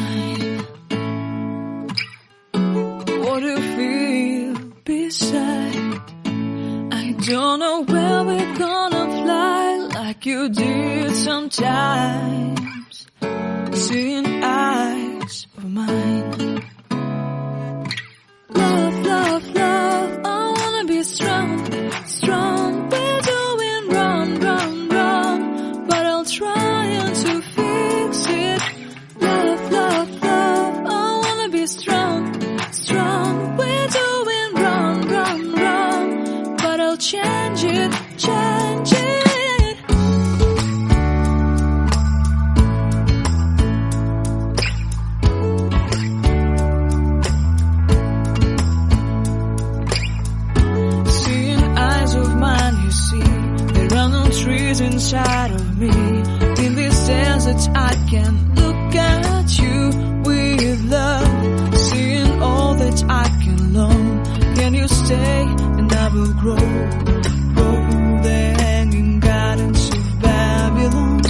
mine. What do you feel beside? I don't know where we're gonna fly like you did sometimes. Seeing eyes of mine. Love, love, love, I wanna be strong, strong. We're doing wrong, wrong, wrong, but I'll try to fix it. Love, love, love, I wanna be strong, strong. We're doing wrong, wrong, wrong, but I'll change it, change it. Trees inside of me. In this desert I can look at you with love. Seeing all that I can learn. Can you stay and I will grow? Grow the hanging gardens of Babylon.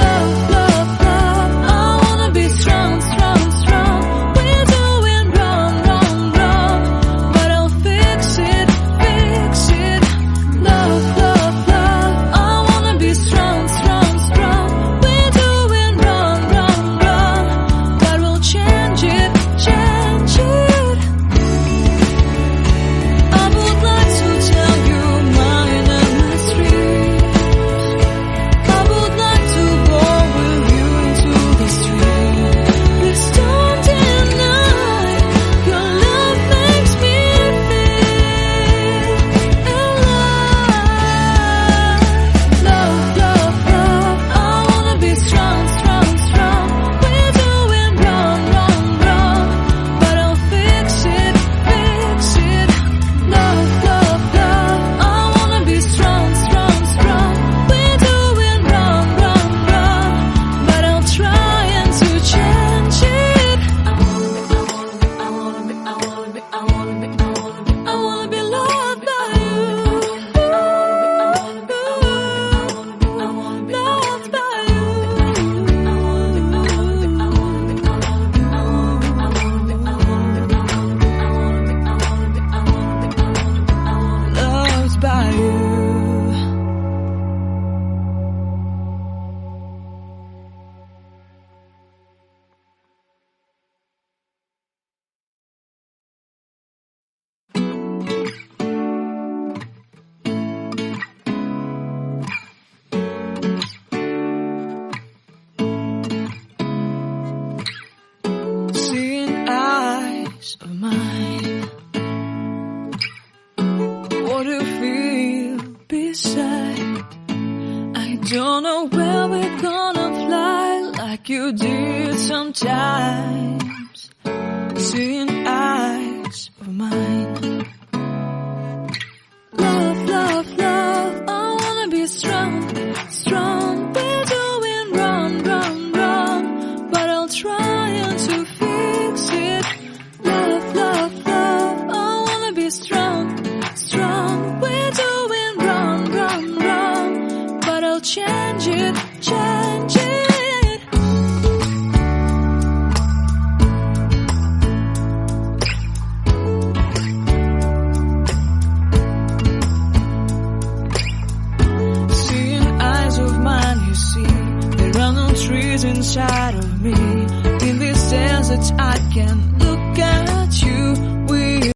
Love, love, love, I wanna be strong, strong, strong. We're doing wrong, wrong, wrong, but I'll fix it, fix it. Love, love, strong, strong, strong. We're doing wrong, wrong, wrong, but we'll change it, change it. I would like to tell you mine and my street. I would like to go with you into the street. Please don't deny your love makes me feel alive. Love, love, love, I wanna be strong, strong, strong. We're doing wrong, wrong, wrong, but I'll fix it, fix it. Love, love, love, I wanna be strong, strong, strong. We're doing wrong, wrong, wrong, but I'll try to change it. I wanna be loved by you. Loved by you. Loved by you. Seeing eyes of mine. What do you feel beside? I don't know where we're gonna fly like you did sometimes. Seeing eyes of mine. Love, love, love, I wanna be strong, strong. We're doing wrong, wrong, wrong, but I'll try to fix it. Love, love, love, I wanna be strong, strong. We're doing wrong, wrong, wrong, but I'll change it, change it. Seeing eyes of mine, you see, there are no trees inside of me. In this desert I can look at you